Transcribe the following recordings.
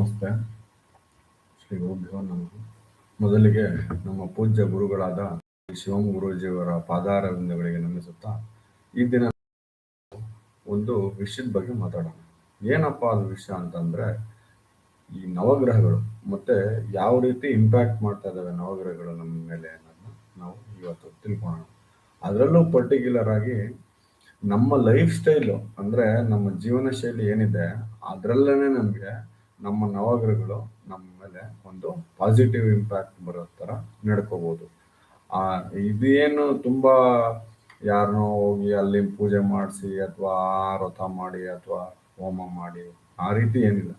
ನಮಸ್ತೆ. ಶ್ರೀ ಗುರುಭ್ಯೋ ನಮಃ. ಮೊದಲಿಗೆ ನಮ್ಮ ಪೂಜ್ಯ ಗುರುಗಳಾದ ಶಿವಂ ಗುರೂಜಿಯವರ ಪಾದಾರವಿಂದಗಳಿಗೆ ನಮಿಸುತ್ತಾ ಈ ದಿನ ಒಂದು ವಿಷಯದ ಬಗ್ಗೆ ಮಾತಾಡೋಣ. ಏನಪ್ಪ ಅದು ವಿಷಯ ಅಂತಂದ್ರೆ, ಈ ನವಗ್ರಹಗಳು ಮತ್ತೆ ಯಾವ ರೀತಿ ಇಂಪ್ಯಾಕ್ಟ್ ಮಾಡ್ತಾ ಇದ್ದಾವೆ ನವಗ್ರಹಗಳು ನಮ್ಮ ಮೇಲೆ ಅನ್ನೋದನ್ನ ನಾವು ಇವತ್ತು ತಿಳ್ಕೊಳ್ಳೋಣ. ಅದರಲ್ಲೂ ಪರ್ಟಿಕ್ಯುಲರ್ ಆಗಿ ನಮ್ಮ ಲೈಫ್ ಸ್ಟೈಲು ಅಂದ್ರೆ ನಮ್ಮ ಜೀವನ ಶೈಲಿ ಏನಿದೆ ಅದರಲ್ಲೇನೆ ನಮಗೆ ನಮ್ಮ ನವಗ್ರಹಗಳು ನಮ್ಮ ಮೇಲೆ ಒಂದು ಪಾಸಿಟಿವ್ ಇಂಪ್ಯಾಕ್ಟ್ ಬರೋ ಥರ ನಡ್ಕೋಬಹುದು. ಇದೇನು ತುಂಬಾ ಯಾರನ್ನೋ ಹೋಗಿ ಅಲ್ಲಿ ಪೂಜೆ ಮಾಡಿಸಿ ಅಥವಾ ವ್ರತ ಮಾಡಿ ಅಥವಾ ಹೋಮ ಮಾಡಿ ಆ ರೀತಿ ಏನಿಲ್ಲ.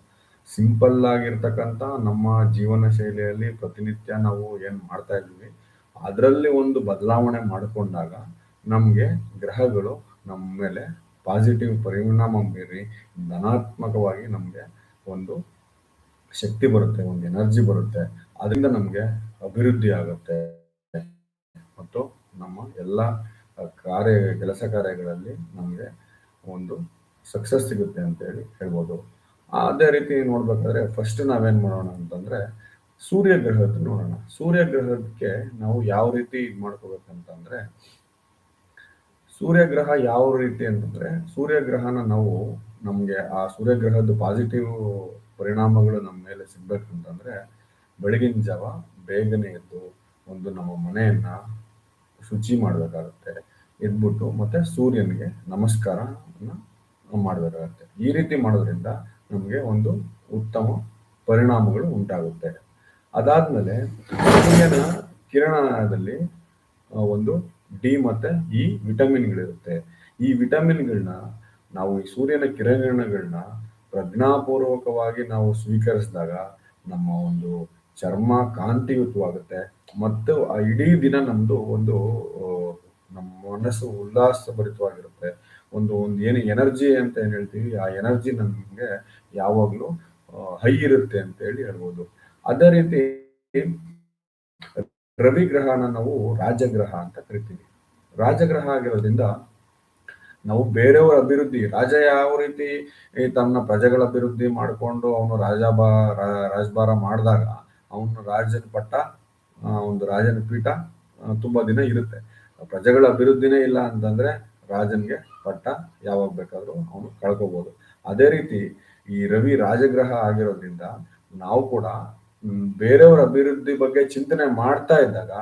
ಸಿಂಪಲ್ ಆಗಿರ್ತಕ್ಕಂಥ ನಮ್ಮ ಜೀವನ ಶೈಲಿಯಲ್ಲಿ ಪ್ರತಿನಿತ್ಯ ನಾವು ಏನು ಮಾಡ್ತಾ ಇದ್ವಿ ಅದರಲ್ಲಿ ಒಂದು ಬದಲಾವಣೆ ಮಾಡಿಕೊಂಡಾಗ ನಮಗೆ ಗ್ರಹಗಳು ನಮ್ಮ ಮೇಲೆ ಪಾಸಿಟಿವ್ ಪರಿಣಾಮ ಬೀರಿ ಧನಾತ್ಮಕವಾಗಿ ನಮಗೆ ಒಂದು ಶಕ್ತಿ ಬರುತ್ತೆ, ಒಂದು ಎನರ್ಜಿ ಬರುತ್ತೆ. ಅದರಿಂದ ನಮಗೆ ಅಭಿವೃದ್ಧಿ ಆಗುತ್ತೆ ಮತ್ತು ನಮ್ಮ ಎಲ್ಲ ಕೆಲಸ ಕಾರ್ಯಗಳಲ್ಲಿ ನಮಗೆ ಒಂದು ಸಕ್ಸಸ್ ಸಿಗುತ್ತೆ ಅಂತ ಹೇಳ್ಬೋದು. ಅದೇ ರೀತಿ ನೋಡ್ಬೇಕಾದ್ರೆ ಫಸ್ಟ್ ನಾವೇನ್ ಮಾಡೋಣ ಅಂತಂದ್ರೆ ಸೂರ್ಯ ಗ್ರಹದ ನೋಡೋಣ. ಸೂರ್ಯ ಗ್ರಹಕ್ಕೆ ನಾವು ಯಾವ ರೀತಿ ಇದು ಮಾಡ್ಕೋಬೇಕಂತಂದ್ರೆ, ಸೂರ್ಯಗ್ರಹ ಯಾವ ರೀತಿ ಅಂತಂದ್ರೆ ಸೂರ್ಯಗ್ರಹನ ನಾವು ನಮ್ಗೆ ಆ ಸೂರ್ಯಗ್ರಹದ ಪಾಸಿಟಿವ್ ಪರಿಣಾಮಗಳು ನಮ್ಮ ಮೇಲೆ ಸಿಗ್ಬೇಕಂತಂದ್ರೆ ಬೆಳಗಿನ ಜಾವ ಬೇಗನೆ ಎದ್ದು ಒಂದು ನಮ್ಮ ಮನೆಯನ್ನ ಶುಚಿ ಮಾಡ್ಬೇಕಾಗತ್ತೆ. ಎದ್ಬಿಟ್ಟು ಮತ್ತೆ ಸೂರ್ಯನಿಗೆ ನಮಸ್ಕಾರ ಮಾಡ್ಬೇಕಾಗತ್ತೆ. ಈ ರೀತಿ ಮಾಡೋದ್ರಿಂದ ನಮ್ಗೆ ಒಂದು ಉತ್ತಮ ಪರಿಣಾಮಗಳು ಉಂಟಾಗುತ್ತೆ. ಅದಾದ್ಮೇಲೆ ಸೂರ್ಯನ ಕಿರಣದಲ್ಲಿ ಒಂದು ಡಿ ಮತ್ತೆ ಇ ವಿಟಮಿನ್ಗಳಿರುತ್ತೆ. ಈ ವಿಟಮಿನ್ಗಳನ್ನ ನಾವು ಈ ಸೂರ್ಯನ ಕಿರಣಗಳನ್ನ ಪ್ರಜ್ಞಾಪೂರ್ವಕವಾಗಿ ನಾವು ಸ್ವೀಕರಿಸಿದಾಗ ನಮ್ಮ ಒಂದು ಚರ್ಮ ಕಾಂತಿಯುತವಾಗುತ್ತೆ ಮತ್ತು ಆ ಇಡೀ ದಿನ ನಮ್ದು ಒಂದು ನಮ್ಮ ಮನಸ್ಸು ಉಲ್ಲಾಸಭರಿತವಾಗಿರುತ್ತೆ. ಒಂದು ಏನು ಎನರ್ಜಿ ಅಂತ ಏನ್ ಹೇಳ್ತೀವಿ ಆ ಎನರ್ಜಿ ನಮ್ಗೆ ಯಾವಾಗ್ಲೂ ಹೈ ಇರುತ್ತೆ ಅಂತ ಹೇಳ್ಬೋದು. ಅದೇ ರೀತಿ ರವಿ ಗ್ರಹನ ನಾವು ರಾಜಗ್ರಹ ಅಂತ ಕರಿತೀವಿ. ರಾಜಗ್ರಹ ಆಗಿರೋದ್ರಿಂದ ನಾವು ಬೇರೆಯವರ ಅಭಿವೃದ್ಧಿ, ರಾಜ ಯಾವ ರೀತಿ ತನ್ನ ಪ್ರಜೆಗಳ ಅಭಿವೃದ್ಧಿ ಮಾಡಿಕೊಂಡು ಅವನು ರಾಜಭಾರ ಮಾಡಿದಾಗ ಅವನು ರಾಜನ ಪಟ್ಟ ಒಂದು ರಾಜನ ಪೀಠ ತುಂಬಾ ದಿನ ಇರುತ್ತೆ. ಪ್ರಜೆಗಳ ಅಭಿವೃದ್ಧಿನೇ ಇಲ್ಲ ಅಂತಂದ್ರೆ ರಾಜನ್ಗೆ ಪಟ್ಟ ಯಾವಾಗ ಬೇಕಾದ್ರೂ ಅವನು ಕಳ್ಕೋಬಹುದು. ಅದೇ ರೀತಿ ಈ ರವಿ ರಾಜಗ್ರಹ ಆಗಿರೋದ್ರಿಂದ ನಾವು ಕೂಡ ಬೇರೆಯವರ ಅಭಿವೃದ್ಧಿ ಬಗ್ಗೆ ಚಿಂತನೆ ಮಾಡ್ತಾ ಇದ್ದಾಗ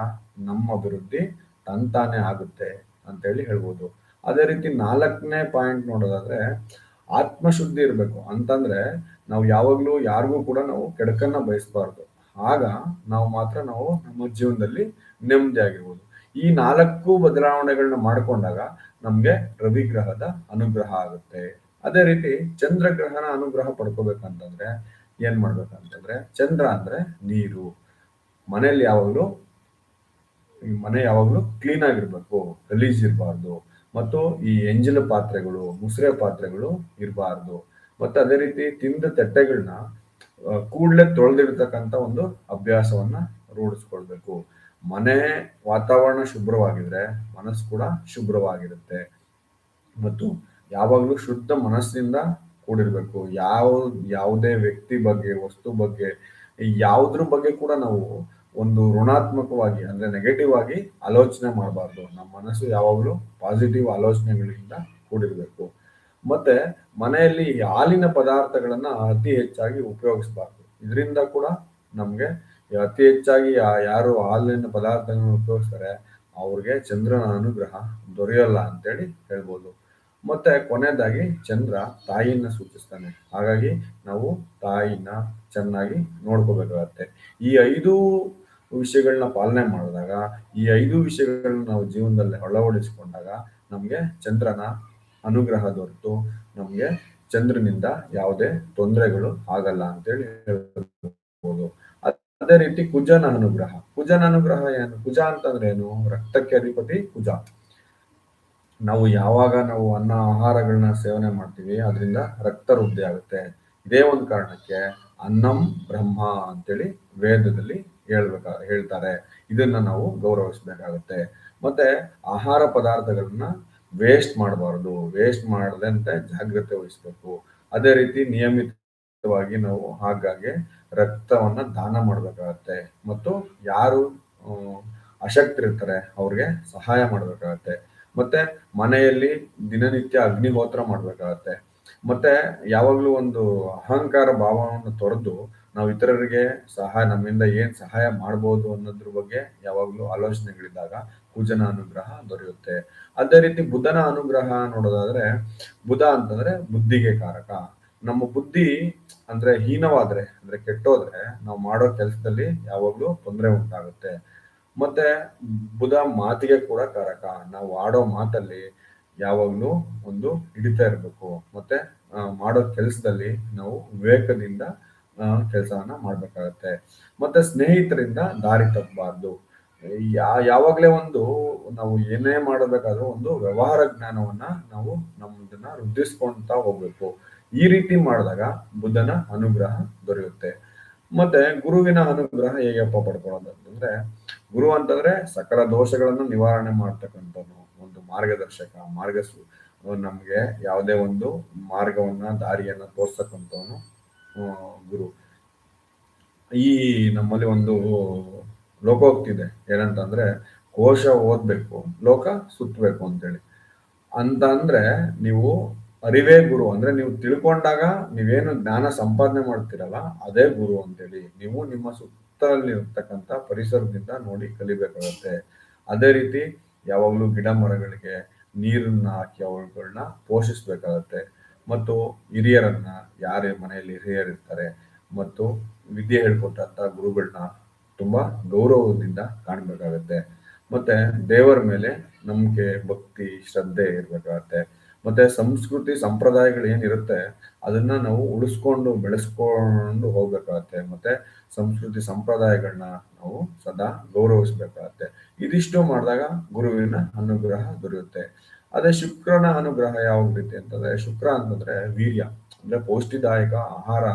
ನಮ್ಮ ಅಭಿವೃದ್ಧಿ ತಂತಾನೆ ಆಗುತ್ತೆ ಅಂತ ಹೇಳ್ಬೋದು. ಅದೇ ರೀತಿ 4ನೇ ಪಾಯಿಂಟ್ ನೋಡೋದಾದ್ರೆ ಆತ್ಮಶುದ್ಧಿ ಇರಬೇಕು ಅಂತಂದ್ರೆ ನಾವು ಯಾವಾಗ್ಲೂ ಯಾರಿಗೂ ಕೂಡ ನಾವು ಕೆಡಕನ್ನ ಬಯಸಬಾರ್ದು. ಆಗ ನಾವು ನಮ್ಮ ಜೀವನದಲ್ಲಿ ನೆಮ್ಮದಿ ಆಗಿರ್ಬೋದು. ಈ 4 ಬದಲಾವಣೆಗಳನ್ನ ಮಾಡ್ಕೊಂಡಾಗ ನಮ್ಗೆ ರವಿ ಗ್ರಹದ ಅನುಗ್ರಹ ಆಗುತ್ತೆ. ಅದೇ ರೀತಿ ಚಂದ್ರಗ್ರಹನ ಅನುಗ್ರಹ ಪಡ್ಕೋಬೇಕಂತಂದ್ರೆ ಏನ್ ಮಾಡ್ಬೇಕಂತಂದ್ರೆ, ಚಂದ್ರ ಅಂದ್ರೆ ನೀರು. ಮನೆಯಲ್ಲಿ ಮನೆ ಯಾವಾಗ್ಲೂ ಕ್ಲೀನ್ ಆಗಿರ್ಬೇಕು, ಗಲೀಜ್ ಇರಬಾರ್ದು. ಮತ್ತು ಈ ಎಂಜಲ ಪಾತ್ರೆಗಳು, ಮುಸುರೆ ಪಾತ್ರೆಗಳು ಇರಬಾರ್ದು. ಮತ್ತೆ ಅದೇ ರೀತಿ ತಿಂದ ತಟ್ಟೆಗಳನ್ನ ಕೂಡ್ಲೆ ತೊಳೆದಿರ್ತಕ್ಕಂಥ ಒಂದು ಅಭ್ಯಾಸವನ್ನ ರೂಢಿಸ್ಕೊಳ್ಬೇಕು. ಮನೆ ವಾತಾವರಣ ಶುಭ್ರವಾಗಿದ್ರೆ ಮನಸ್ಸು ಕೂಡ ಶುಭ್ರವಾಗಿರುತ್ತೆ. ಮತ್ತು ಯಾವಾಗ್ಲೂ ಶುದ್ಧ ಮನಸ್ಸಿನಿಂದ ಕೂಡಿರ್ಬೇಕು. ಯಾವುದೇ ವ್ಯಕ್ತಿ ಬಗ್ಗೆ, ವಸ್ತು ಬಗ್ಗೆ, ಯಾವುದ್ರ ಬಗ್ಗೆ ಕೂಡ ನಾವು ಒಂದು ಋಣಾತ್ಮಕವಾಗಿ ಅಂದ್ರೆ ನೆಗೆಟಿವ್ ಆಗಿ ಆಲೋಚನೆ ಮಾಡಬಾರ್ದು. ನಮ್ಮ ಮನಸ್ಸು ಯಾವಾಗ್ಲೂ ಪಾಸಿಟಿವ್ ಆಲೋಚನೆಗಳಿಂದ ಕೂಡಿರ್ಬೇಕು. ಮತ್ತೆ ಮನೆಯಲ್ಲಿ ಹಾಲಿನ ಪದಾರ್ಥಗಳನ್ನ ಅತಿ ಹೆಚ್ಚಾಗಿ ಉಪಯೋಗಿಸಬಾರ್ದು. ಇದರಿಂದ ಕೂಡ ನಮ್ಗೆ ಅತಿ ಹೆಚ್ಚಾಗಿ ಯಾರು ಹಾಲಿನ ಪದಾರ್ಥಗಳನ್ನ ಉಪಯೋಗಿಸ್ತಾರೆ ಅವ್ರಿಗೆ ಚಂದ್ರನ ಅನುಗ್ರಹ ದೊರೆಯಲ್ಲ ಅಂತೇಳಿ ಹೇಳ್ಬೋದು. ಮತ್ತೆ ಕೊನೆಯದಾಗಿ ಚಂದ್ರ ತಾಯಿಯನ್ನ ಸೂಚಿಸ್ತಾನೆ. ಹಾಗಾಗಿ ನಾವು ತಾಯಿನ ಚೆನ್ನಾಗಿ ನೋಡ್ಕೋಬೇಕಾಗತ್ತೆ. ಈ 5 ವಿಷಯಗಳನ್ನ ಪಾಲನೆ ಮಾಡಿದಾಗ, ಈ 5 ವಿಷಯಗಳನ್ನ ನಾವು ಜೀವನದಲ್ಲಿ ಅಳವಡಿಸಿಕೊಂಡಾಗ ನಮ್ಗೆ ಚಂದ್ರನ ಅನುಗ್ರಹ ದೊರೆತು ನಮ್ಗೆ ಚಂದ್ರನಿಂದ ಯಾವುದೇ ತೊಂದರೆಗಳು ಆಗಲ್ಲ ಅಂತೇಳಿ ಹೇಳ್ಬೋದು. ಅದೇ ರೀತಿ ಕುಜನ ಅನುಗ್ರಹ ಏನು? ಕುಜ ಅಂತಂದ್ರೆ ಏನು? ರಕ್ತಕ್ಕೆ ಅಧಿಪತಿ ಕುಜ. ನಾವು ಯಾವಾಗ ನಾವು ಆಹಾರಗಳನ್ನ ಸೇವನೆ ಮಾಡ್ತೀವಿ ಅದರಿಂದ ರಕ್ತ ವೃದ್ಧಿ ಆಗುತ್ತೆ. ಇದೇ ಒಂದು ಕಾರಣಕ್ಕೆ ಅನ್ನಂ ಬ್ರಹ್ಮ ಅಂತೇಳಿ ವೇದದಲ್ಲಿ ಹೇಳ್ತಾರೆ. ಇದನ್ನ ನಾವು ಗೌರವಿಸ್ಬೇಕಾಗತ್ತೆ. ಮತ್ತೆ ಆಹಾರ ಪದಾರ್ಥಗಳನ್ನ ವೇಸ್ಟ್ ಮಾಡಬಾರ್ದು. ವೇಸ್ಟ್ ಮಾಡದಂತೆ ಜಾಗ್ರತೆ ವಹಿಸ್ಬೇಕು. ಅದೇ ರೀತಿ ನಿಯಮಿತ ವಾಗಿ ನಾವು ಆಗಾಗ್ಗೆ ರಕ್ತವನ್ನ ದಾನ ಮಾಡ್ಬೇಕಾಗತ್ತೆ. ಮತ್ತು ಯಾರು ಅಶಕ್ತರಿರ್ತಾರೆ ಅವ್ರಿಗೆ ಸಹಾಯ ಮಾಡ್ಬೇಕಾಗತ್ತೆ. ಮತ್ತೆ ಮನೆಯಲ್ಲಿ ದಿನನಿತ್ಯ ಅಗ್ನಿಹೋತ್ರ ಮಾಡ್ಬೇಕಾಗತ್ತೆ. ಮತ್ತೆ ಯಾವಾಗ್ಲೂ ಒಂದು ಅಹಂಕಾರ ಭಾವವನ್ನು ತೊರೆದು ನಾವು ಇತರರಿಗೆ ನಮ್ಮಿಂದ ಏನ್ ಸಹಾಯ ಮಾಡ್ಬೋದು ಅನ್ನೋದ್ರ ಬಗ್ಗೆ ಯಾವಾಗ್ಲೂ ಆಲೋಚನೆಗಳಿದ್ದಾಗ ಕುಜನ ಅನುಗ್ರಹ ದೊರೆಯುತ್ತೆ. ಅದೇ ರೀತಿ ಬುಧನ ಅನುಗ್ರಹ ನೋಡೋದಾದ್ರೆ, ಬುಧ ಅಂತಂದ್ರೆ ಬುದ್ಧಿಗೆ ಕಾರಕ. ನಮ್ಮ ಬುದ್ಧಿ ಅಂದ್ರೆ ಹೀನವಾದ್ರೆ ಅಂದ್ರೆ ಕೆಟ್ಟೋದ್ರೆ ನಾವು ಮಾಡೋ ಕೆಲಸದಲ್ಲಿ ಯಾವಾಗ್ಲೂ ತೊಂದರೆ ಉಂಟಾಗುತ್ತೆ. ಮತ್ತೆ ಬುಧ ಮಾತಿಗೆ ಕೂಡ ಕಾರಕ. ನಾವು ಆಡೋ ಮಾತಲ್ಲಿ ಯಾವಾಗ್ಲೂ ಒಂದು ಹಿಡಿತ ಇರಬೇಕು. ಮತ್ತೆ ಮಾಡೋ ಕೆಲಸದಲ್ಲಿ ನಾವು ವಿವೇಕದಿಂದ ಕೆಲಸವನ್ನ ಮಾಡ್ಬೇಕಾಗತ್ತೆ. ಮತ್ತೆ ಸ್ನೇಹಿತರಿಂದ ದಾರಿ ತಪ್ಪಬಾರ್ದು. ಯಾವಾಗ್ಲೇ ನಾವು ಏನೇ ಮಾಡಬೇಕಾದ್ರೂ ಒಂದು ವ್ಯವಹಾರ ಜ್ಞಾನವನ್ನ ನಾವು ನಮ್ಮದನ್ನ ವೃದ್ಧಿಸ್ಕೊಂತಾ ಹೋಗ್ಬೇಕು. ಈ ರೀತಿ ಮಾಡಿದಾಗ ಬುಧನ ಅನುಗ್ರಹ ದೊರೆಯುತ್ತೆ. ಮತ್ತೆ ಗುರುವಿನ ಅನುಗ್ರಹ ಹೇಗಪ್ಪ ಪಡ್ಕೊಳ್ಳೋದು ಅಂತಂದ್ರೆ, ಗುರು ಅಂತಂದ್ರೆ ಸಕಲ ದೋಷಗಳನ್ನು ನಿವಾರಣೆ ಮಾಡ್ತಕ್ಕಂಥವ್ನು, ಒಂದು ಮಾರ್ಗದರ್ಶಕ, ನಮ್ಗೆ ಯಾವುದೇ ಒಂದು ಮಾರ್ಗವನ್ನ ದಾರಿಯನ್ನ ತೋರ್ಸ್ತಕ್ಕಂಥವನು ಗುರು. ಈ ನಮ್ಮಲ್ಲಿ ಒಂದು ಲೋಕೋಕ್ತಿ ಇದೆ, ಏನಂತಂದ್ರೆ ಕೋಶ ಓದ್ಬೇಕು, ಲೋಕ ಸುತ್ತಬೇಕು ಅಂತೇಳಿ. ಅಂತ ಅಂದ್ರೆ ನೀವು ಅರಿವೇ ಗುರು. ಅಂದ್ರೆ ನೀವು ತಿಳ್ಕೊಂಡಾಗ ನೀವೇನು ಜ್ಞಾನ ಸಂಪಾದನೆ ಮಾಡ್ತೀರಲ್ಲ ಅದೇ ಗುರು ಅಂತೇಳಿ. ನೀವು ನಿಮ್ಮ ಸುತ್ತಲಿರ್ತಕ್ಕಂಥ ಪರಿಸರದಿಂದ ನೋಡಿ ಕಲಿಬೇಕಾಗತ್ತೆ. ಅದೇ ರೀತಿ ಯಾವಾಗ್ಲೂ ಗಿಡ ಮರಗಳಿಗೆ ನೀರನ್ನ ಹಾಕಿ ಅವುಗಳನ್ನ ಪೋಷಿಸ್ಬೇಕಾಗತ್ತೆ. ಮತ್ತು ಹಿರಿಯರನ್ನ, ಯಾರೇ ಮನೆಯಲ್ಲಿ ಹಿರಿಯರಿರ್ತಾರೆ ಮತ್ತು ವಿದ್ಯೆ ಹೇಳ್ಕೊಟ್ಟಂತ ಗುರುಗಳನ್ನ ತುಂಬಾ ಗೌರವದಿಂದ ಕಾಣ್ಬೇಕಾಗತ್ತೆ. ಮತ್ತೆ ದೇವರ ಮೇಲೆ ನಂಬಿಕೆ, ಭಕ್ತಿ, ಶ್ರದ್ಧೆ ಇರ್ಬೇಕಾಗತ್ತೆ. ಮತ್ತೆ ಸಂಸ್ಕೃತಿ ಸಂಪ್ರದಾಯಗಳು ಏನಿರುತ್ತೆ ಅದನ್ನ ನಾವು ಉಳಿಸ್ಕೊಂಡು ಬೆಳೆಸ್ಕೊಂಡು ಹೋಗ್ಬೇಕಾಗತ್ತೆ. ಮತ್ತೆ ಸಂಸ್ಕೃತಿ ಸಂಪ್ರದಾಯಗಳನ್ನ ನಾವು ಸದಾ ಗೌರವಿಸ್ಬೇಕಾಗತ್ತೆ. ಇದಿಷ್ಟು ಮಾಡಿದಾಗ ಗುರುವಿನ ಅನುಗ್ರಹ ದೊರೆಯುತ್ತೆ. ಅದೇ ಶುಕ್ರನ ಅನುಗ್ರಹ ಯಾವ ರೀತಿ ಅಂತಂದ್ರೆ, ಶುಕ್ರ ಅಂತಂದ್ರೆ ವೀರ್ಯ, ಅಂದ್ರೆ ಪೌಷ್ಟಿದಾಯಕ ಆಹಾರ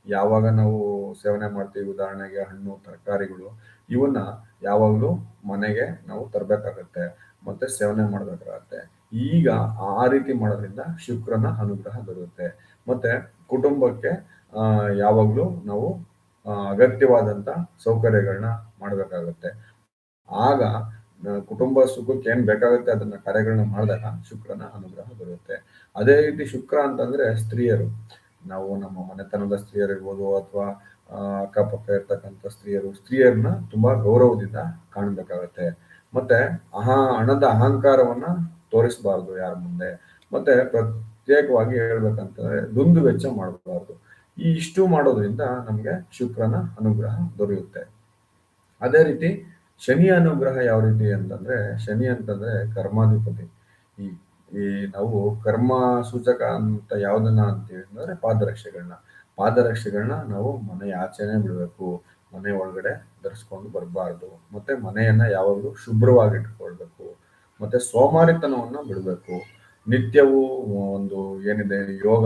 ಯಾವಾಗ ನಾವು ಸೇವನೆ ಮಾಡ್ತೀವಿ, ಉದಾಹರಣೆಗೆ ಹಣ್ಣು ತರಕಾರಿಗಳು, ಇವನ್ನ ಯಾವಾಗ್ಲೂ ಮನೆಗೆ ನಾವು ತರಬೇಕಾಗತ್ತೆ ಮತ್ತೆ ಸೇವನೆ ಮಾಡ್ಬೇಕಾಗತ್ತೆ. ಈಗ ಆ ರೀತಿ ಮಾಡೋದ್ರಿಂದ ಶುಕ್ರನ ಅನುಗ್ರಹ ದೊರೆಯುತ್ತೆ. ಮತ್ತೆ ಕುಟುಂಬಕ್ಕೆ ಯಾವಾಗ್ಲೂ ನಾವು ಅಗತ್ಯವಾದಂತ ಸೌಕರ್ಯಗಳನ್ನ ಮಾಡ್ಬೇಕಾಗತ್ತೆ. ಆಗ ಕುಟುಂಬ ಸುಖಕ್ಕೆ ಏನ್ ಬೇಕಾಗುತ್ತೆ ಅದನ್ನ ಕಾರ್ಯಗಳನ್ನ ಮಾಡಿದಾಗ ಶುಕ್ರನ ಅನುಗ್ರಹ ಬರುತ್ತೆ. ಅದೇ ರೀತಿ ಶುಕ್ರ ಅಂತಂದ್ರೆ ಸ್ತ್ರೀಯರು, ನಾವು ನಮ್ಮ ಮನೆತನದ ಸ್ತ್ರೀಯರಿರ್ಬೋದು ಅಥವಾ ಅಕ್ಕಪಕ್ಕ ಇರ್ತಕ್ಕಂಥ ಸ್ತ್ರೀಯರನ್ನ ತುಂಬಾ ಗೌರವದಿಂದ ಕಾಣ್ಬೇಕಾಗತ್ತೆ. ಮತ್ತೆ ಹಣದ ಅಹಂಕಾರವನ್ನ ತೋರಿಸಬಾರ್ದು ಯಾರ ಮುಂದೆ. ಮತ್ತೆ ಪ್ರತ್ಯೇಕವಾಗಿ ಹೇಳ್ಬೇಕಂತಂದ್ರೆ ದುಂದು ವೆಚ್ಚ ಮಾಡಬಾರ್ದು. ಈ ಇಷ್ಟು ಮಾಡೋದ್ರಿಂದ ನಮ್ಗೆ ಶುಕ್ರನ ಅನುಗ್ರಹ ದೊರೆಯುತ್ತೆ. ಅದೇ ರೀತಿ ಶನಿ ಅನುಗ್ರಹ ಯಾವ ರೀತಿ ಅಂತಂದ್ರೆ, ಶನಿ ಅಂತಂದ್ರೆ ಕರ್ಮಾಧಿಪತಿ. ಈ ಈ ನಾವು ಕರ್ಮ ಸೂಚಕ ಅಂತ ಯಾವ್ದನ್ನ ಅಂತೀವಿ ಅಂದ್ರೆ ಪಾದರಕ್ಷೆಗಳನ್ನ ನಾವು ಮನೆ ಆಚೆನೆ ಬಿಡ್ಬೇಕು. ಮನೆ ಒಳಗಡೆ ಧರಿಸ್ಕೊಂಡು ಬರಬಾರ್ದು. ಮತ್ತೆ ಮನೆಯನ್ನ ಯಾವಾಗ್ಲೂ ಶುಭ್ರವಾಗಿ ಇಟ್ಕೊಳ್ಬೇಕು. ಮತ್ತೆ ಸೋಮಾರಿತನವನ್ನ ಬಿಡ್ಬೇಕು. ನಿತ್ಯವೂ ಒಂದು ಏನಿದೆ ಯೋಗ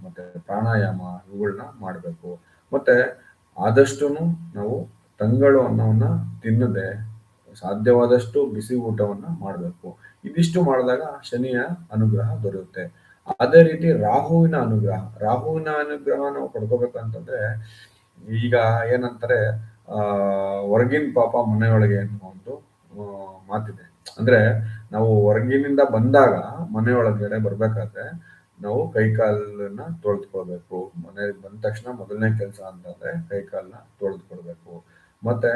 ಮತ್ತೆ ಪ್ರಾಣಾಯಾಮ ಇವುಗಳನ್ನ ಮಾಡ್ಬೇಕು. ಮತ್ತೆ ಆದಷ್ಟುನು ನಾವು ತಂಗಳು ಅನ್ನವನ್ನ ತಿನ್ನದೆ ಸಾಧ್ಯವಾದಷ್ಟು ಬಿಸಿ ಊಟವನ್ನ ಮಾಡಬೇಕು. ಇದಿಷ್ಟು ಮಾಡಿದಾಗ ಶನಿಯ ಅನುಗ್ರಹ ದೊರೆಯುತ್ತೆ. ಅದೇ ರೀತಿ ರಾಹುವಿನ ಅನುಗ್ರಹ ನಾವು ಪಡ್ಕೋಬೇಕಂತಂದ್ರೆ, ಈಗ ಏನಂತಾರೆ, ಹೊರಗಿನ ಪಾಪ ಮನೆಯೊಳಗೆ ಅನ್ನೋ ಒಂದು ಮಾತಿದೆ. ಅಂದ್ರೆ ನಾವು ಹೊರಗಿನಿಂದ ಬಂದಾಗ ಮನೆಯೊಳಗಡೆ ಬರ್ಬೇಕಾದ್ರೆ ನಾವು ಕೈಕಾಲನ್ನ ತೊಳೆದುಕೊಳ್ಬೇಕು. ಮನೆಗೆ ಬಂದ ತಕ್ಷಣ ಮೊದಲನೇ ಕೆಲಸ ಅಂತಂದ್ರೆ ಕೈಕಾಲನ್ನ ತೊಳೆದುಕೊಳ್ಬೇಕು. ಮತ್ತೆ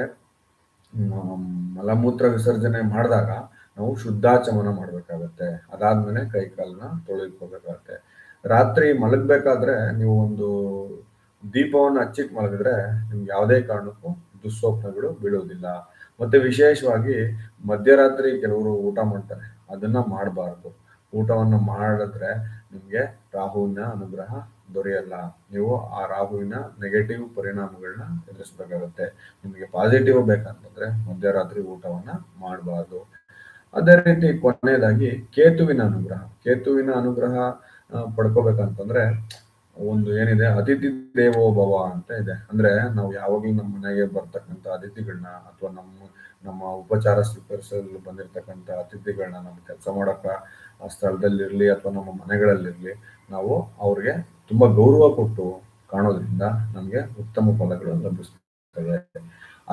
ಮಲಮೂತ್ರ ವಿಸರ್ಜನೆ ಮಾಡಿದಾಗ ನಾವು ಶುದ್ಧಾಚಮನ ಮಾಡ್ಬೇಕಾಗತ್ತೆ. ಅದಾದ್ಮೇಲೆ ಕೈಕಾಲನ್ನ ತೊಳೆದುಕೋಬೇಕಾಗತ್ತೆ. ರಾತ್ರಿ ಮಲಗ್ಬೇಕಾದ್ರೆ ನೀವು ಒಂದು ದೀಪವನ್ನು ಹಚ್ಚಿಟ್ ಮಲಗಿದ್ರೆ ನಿಮ್ಗೆ ಯಾವುದೇ ಕಾರಣಕ್ಕೂ ದುಸ್ವಪ್ನಗಳು ಬೀಳೋದಿಲ್ಲ. ಮತ್ತೆ ವಿಶೇಷವಾಗಿ ಮಧ್ಯರಾತ್ರಿ ಕೆಲವರು ಊಟ ಮಾಡ್ತಾರೆ, ಅದನ್ನ ಮಾಡಬಾರ್ದು. ಊಟವನ್ನು ಮಾಡಿದ್ರೆ ನಿಮ್ಗೆ ರಾಹುವಿನ ಅನುಗ್ರಹ ದೊರೆಯಲ್ಲ. ನೀವು ಆ ರಾಹುವಿನ ನೆಗೆಟಿವ್ ಪರಿಣಾಮಗಳನ್ನ ಎದುರಿಸ್ಬೇಕಾಗತ್ತೆ. ನಿಮಗೆ ಪಾಸಿಟಿವ್ ಬೇಕಂತಂದ್ರೆ ಮಧ್ಯರಾತ್ರಿ ಊಟವನ್ನ ಮಾಡಬಾರ್ದು. ಅದೇ ರೀತಿ ಕೊನೆಯದಾಗಿ ಕೇತುವಿನ ಅನುಗ್ರಹ ಪಡ್ಕೋಬೇಕಂತಂದ್ರೆ, ಒಂದು ಏನಿದೆ ಅತಿಥಿ ದೇವೋ ಭವ ಅಂತ ಇದೆ. ಅಂದ್ರೆ ನಾವು ಯಾವಾಗ್ಲೂ ನಮ್ಮ ಮನೆಗೆ ಬರ್ತಕ್ಕಂಥ ಅತಿಥಿಗಳನ್ನ ಅಥವಾ ನಮ್ಮ ಉಪಚಾರ ಸ್ವೀಕರಿಸಲು ಬಂದಿರತಕ್ಕಂಥ ಅತಿಥಿಗಳನ್ನ, ನಮ್ಮ ಕೆಲಸ ಮಾಡಕ ಆ ಸ್ಥಳದಲ್ಲಿರ್ಲಿ ಅಥವಾ ನಮ್ಮ ಮನೆಗಳಲ್ಲಿರ್ಲಿ, ನಾವು ಅವ್ರಿಗೆ ತುಂಬಾ ಗೌರವ ಕೊಟ್ಟು ಕಾಣೋದ್ರಿಂದ ನಮಗೆ ಉತ್ತಮ ಫಲಗಳು ಲಭಿಸ್ತವೆ.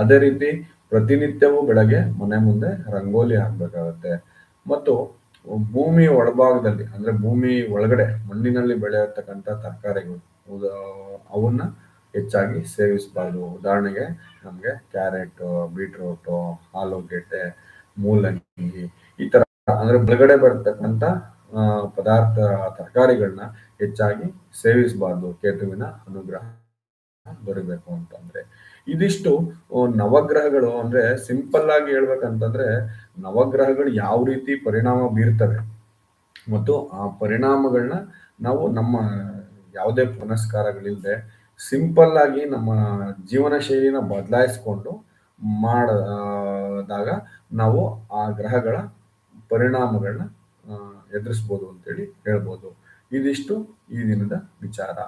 ಅದೇ ರೀತಿ ಪ್ರತಿನಿತ್ಯವೂ ಬೆಳಗ್ಗೆ ಮನೆ ಮುಂದೆ ರಂಗೋಲಿ ಹಾಕ್ಬೇಕಾಗತ್ತೆ. ಮತ್ತು ಭೂಮಿ ಒಳಭಾಗದಲ್ಲಿ ಅಂದ್ರೆ ಭೂಮಿ ಒಳಗಡೆ ಮಣ್ಣಿನಲ್ಲಿ ಬೆಳೆಯತಕ್ಕಂಥ ತರಕಾರಿಗಳು ಅವನ್ನ ಹೆಚ್ಚಾಗಿ ಸೇವಿಸಬಾರ್ದು. ಉದಾಹರಣೆಗೆ ನಮ್ಗೆ ಕ್ಯಾರೆಟ್, ಬೀಟ್ರೂಟ್, ಆಲೂಗೆಡ್ಡೆ, ಮೂಲಂಗಿ ಈ ತರ ಅಂದ್ರೆ ಒಳಗಡೆ ಬರ್ತಕ್ಕಂಥ ಪದಾರ್ಥ ತರಕಾರಿಗಳನ್ನ ಹೆಚ್ಚಾಗಿ ಸೇವಿಸಬಾರ್ದು ಕೇತುವಿನ ಅನುಗ್ರಹ ಬರಬೇಕು ಅಂತಂದ್ರೆ. ಇದಿಷ್ಟು ನವಗ್ರಹಗಳು ಅಂದ್ರೆ ಸಿಂಪಲ್ ಆಗಿ ಹೇಳ್ಬೇಕಂತಂದ್ರೆ ನವಗ್ರಹಗಳು ಯಾವ ರೀತಿ ಪರಿಣಾಮ ಬೀರ್ತವೆ ಮತ್ತು ಆ ಪರಿಣಾಮಗಳನ್ನ ನಾವು ನಮ್ಮ ಯಾವುದೇ ಪುನಸ್ಕಾರಗಳಿಲ್ಲದೆ ಸಿಂಪಲ್ ಆಗಿ ನಮ್ಮ ಜೀವನ ಶೈಲಿನ ಬದಲಾಯಿಸ್ಕೊಂಡು ಮಾಡಿದಾಗ ನಾವು ಆ ಗ್ರಹಗಳ ಪರಿಣಾಮಗಳನ್ನ ಎದುರಿಸ್ಬೋದು ಅಂತೇಳಿ ಹೇಳ್ಬೋದು. ಇದಿಷ್ಟು ಈ ದಿನದ ವಿಚಾರ.